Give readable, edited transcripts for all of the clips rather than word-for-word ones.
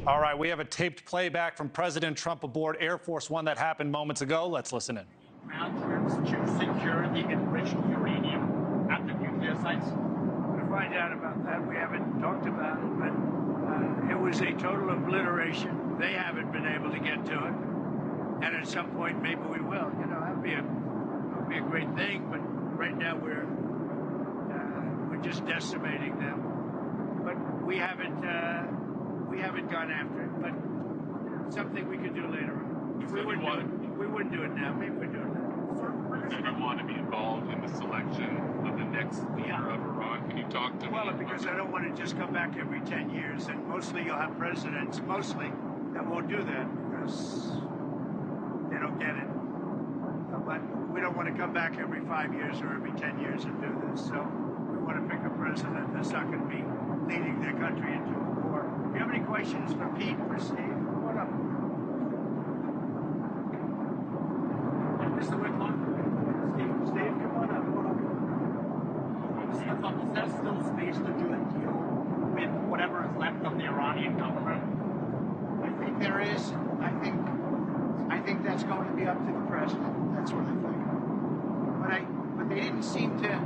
All right, we have a taped playback from President Trump aboard Air Force One that happened moments ago. Let's listen in. Ground troops to secure the enriched uranium at the nuclear sites? To find out about that, we haven't talked about it, but it was a total obliteration. They haven't been able to get to it, and at some point maybe we will. You know, that'd be a great thing. But right now we're just decimating them. But we haven't gone after it. But something we could do later on. We wouldn't do it now. Maybe we'd do it later. So you want to be involved in the selection of the next leader of Iran? Can you talk to me? Well, because I don't want to just come back every 10 years, and mostly you'll have presidents, that won't do that because they don't get it. But we don't want to come back every 5 years or every 10 years and do this. So we want to pick a president that's not going to be leading their country into a war. If you have any questions for Pete or Steve, come on up. Mr. Whitlock? Steve, come on up. Is there still space to do a deal with whatever is left of the Iranian government? I think there is. I think that's going to be up to the president. That's what I think. But they didn't seem to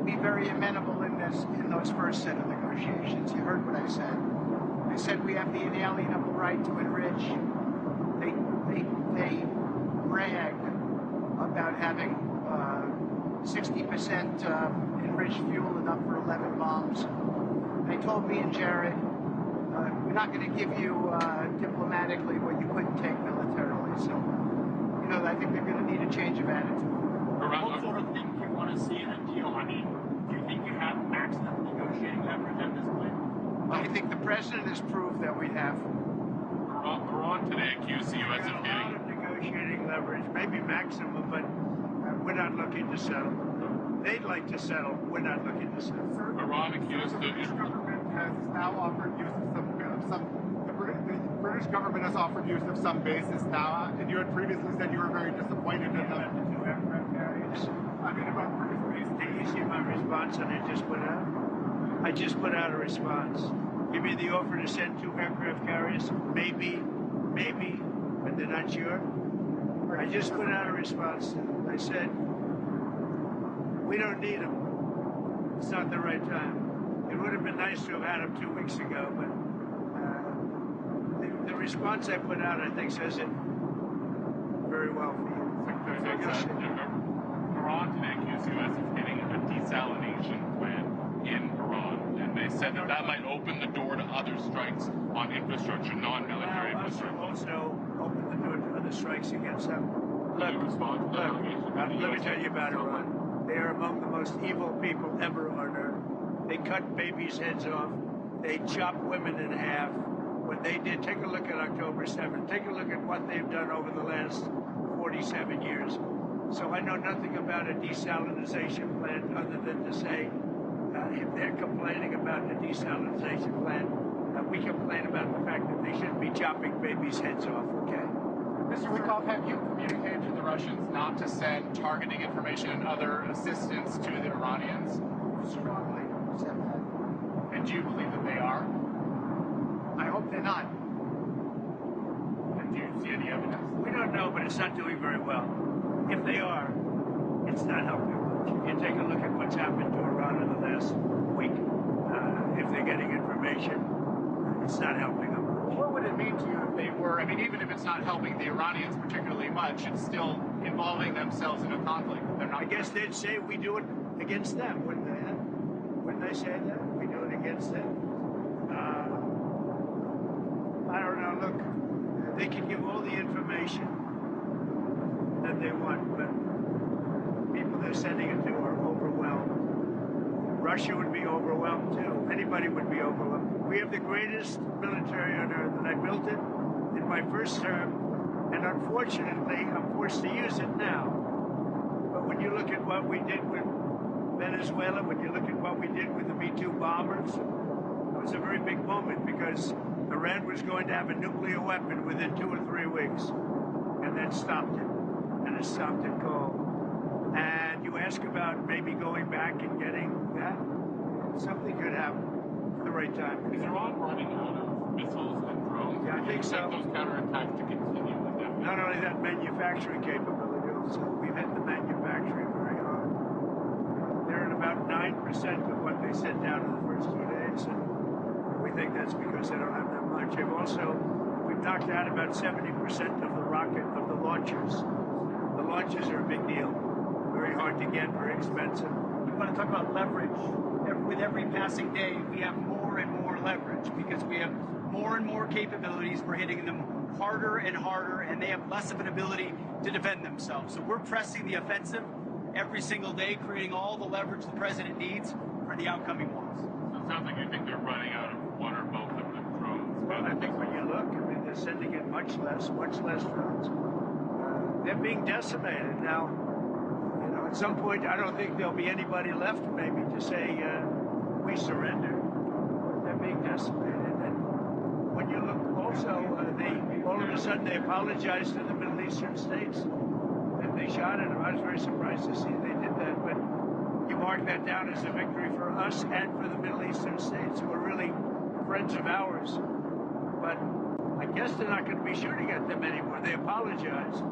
be very amenable in those first set of negotiations. You heard what I said. I said we have the inalienable right to enrich. They bragged about having 60% enriched fuel enough for 11 bombs. They told me and Jared, we're not going to give you diplomatically what you couldn't take militarily. So, you know, I think they're going to need a change of attitude. What sort of things do you want to see in a deal? I mean, do you think you have maximum negotiating leverage at this point? I think the president has proved that we have. Iran today accused the U.S. of a lot of negotiating leverage, maybe maximum, but we're not looking to settle. They'd like to settle. We're not looking to settle. Iran accused the British government has now offered use of the British government has offered use of some bases now, and you had previously said you were very disappointed in them. The two aircraft carriers. I mean, about British bases. Did you see my response that I just put out? I just put out a response. Give me the offer to send 2 aircraft carriers. Maybe, but they're not sure. I just put out a response. I said, we don't need them. It's not the right time. It would have been nice to have had them 2 weeks ago, but the response I put out, I think, says it very well for you. Iran today accused the U.S. of hitting a desalination plant in Iran, and they said that might open the door to other strikes on infrastructure, non-military infrastructure. Also open the door to other strikes against them. Let me tell you about Iran. They are among the most evil people ever on earth. They cut babies' heads off. They chop women in half. What they did, take a look at October 7th. Take a look at what they've done over the last 47 years. So I know nothing about a desalinization plant other than to say, if they're complaining about the desalinization plant, we complain about the fact that they shouldn't be chopping babies' heads off, okay? Mr. Wikoff, have you communicated to the Russians not to send targeting information and other assistance to the Iranians? Strongly said that. And do you believe that they are? I hope they're not. And do you see any evidence? We don't know, but it's not doing very well. If they are, it's not helping much. You take a look at what's happened to Iran in the last week. If they're getting information, it's not helping them. What would it mean to you if they were, I mean, even if it's not helping the Iranians particularly much, it's still involving themselves in a conflict that they're not... I guess they'd say we do it against them, wouldn't they? Wouldn't they say that? We do it against them? I don't know. Look, they can give all the information that they want, but people they're sending it to are overwhelmed. Russia would be overwhelmed too. Anybody would be overwhelmed. We have the greatest military on earth, and I built it in my first term, and unfortunately, I'm forced to use it now. But when you look at what we did with Venezuela, when you look at what we did with the B-2 bombers, it was a very big moment because Iran was going to have a nuclear weapon within 2 or 3 weeks, and that stopped it, and it stopped it cold. And you ask about maybe going back and getting that, something could happen at the right time. Is Iran running out of missiles and drones? think so. Those counterattacks to continue indefinitely. Not only that, manufacturing capability also. We've hit the manufacturing very hard. They're at about 9% of what they sent down in the first 2 days, and we think that's because they don't have that much. We've knocked out about 70% of the launchers. The launchers are a big deal. Very hard to get, very expensive. We want to talk about leverage. With every passing day, we have more and more leverage because we have more and more capabilities. We're hitting them harder and harder, and they have less of an ability to defend themselves. So we're pressing the offensive every single day, creating all the leverage the president needs for the outcoming wars. So it sounds like you think they're running out of one or both of the drones. Well, I think when you look, they're sending in much less drones. They're being decimated now. At some point, I don't think there'll be anybody left, maybe, to say we surrender. They're being decimated, and when you look, also, all of a sudden they apologized to the Middle Eastern states that they shot at them. I was very surprised to see they did that, but you mark that down as a victory for us and for the Middle Eastern states, who are really friends of ours. But I guess they're not going to be shooting at them anymore. They apologized,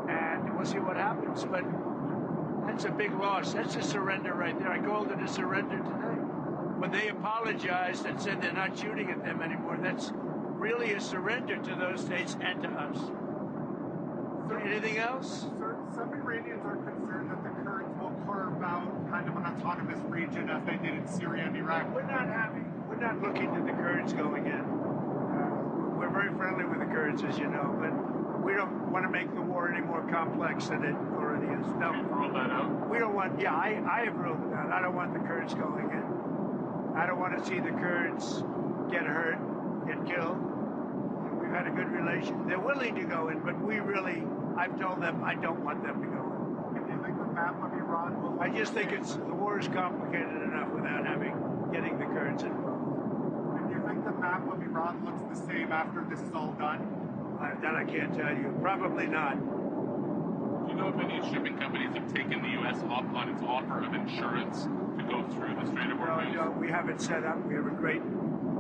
and we'll see what happens. But that's a big loss. That's a surrender right there. I called it a surrender today. When they apologized and said they're not shooting at them anymore, that's really a surrender to those states and to us. Anything else? Sir, some Iranians are concerned that the Kurds will carve out kind of an autonomous region as they did in Syria and Iraq. We're not looking at the Kurds going in. We're very friendly with the Kurds, as you know, but we don't want to make the war any more complex than it already is. No. You've ruled that out? We don't want, I have ruled it out. I don't want the Kurds going in. I don't want to see the Kurds get hurt, get killed. We've had a good relation. They're willing to go in, but I've told them I don't want them to go in. And do you think the map of Iran will... I just think the war is complicated enough without getting the Kurds involved. And do you think the map of Iran looks the same after this is all done? That I can't tell you. Probably not. Do you know if any shipping companies have taken the U.S. up on its offer of insurance to go through the Strait of Hormuz? No, we have it set up. We have a great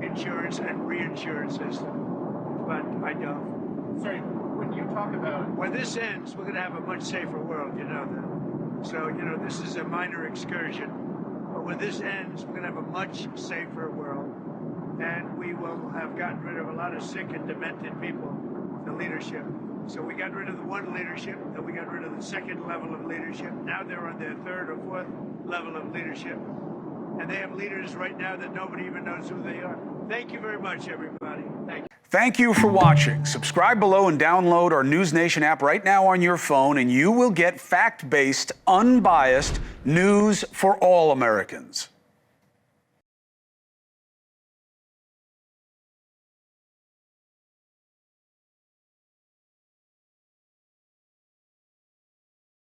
insurance and reinsurance system, but I don't. Sorry, when you talk about... When this ends, we're going to have a much safer world, you know that. So, this is a minor excursion. But when this ends, we're going to have a much safer world. And we will have gotten rid of a lot of sick and demented people, the leadership. So we got rid of the one leadership, then we got rid of the second level of leadership. Now they're on their third or fourth level of leadership. And they have leaders right now that nobody even knows who they are. Thank you very much, everybody. Thank you. Thank you for watching. Subscribe below and download our NewsNation app right now on your phone, and you will get fact-based, unbiased news for all Americans.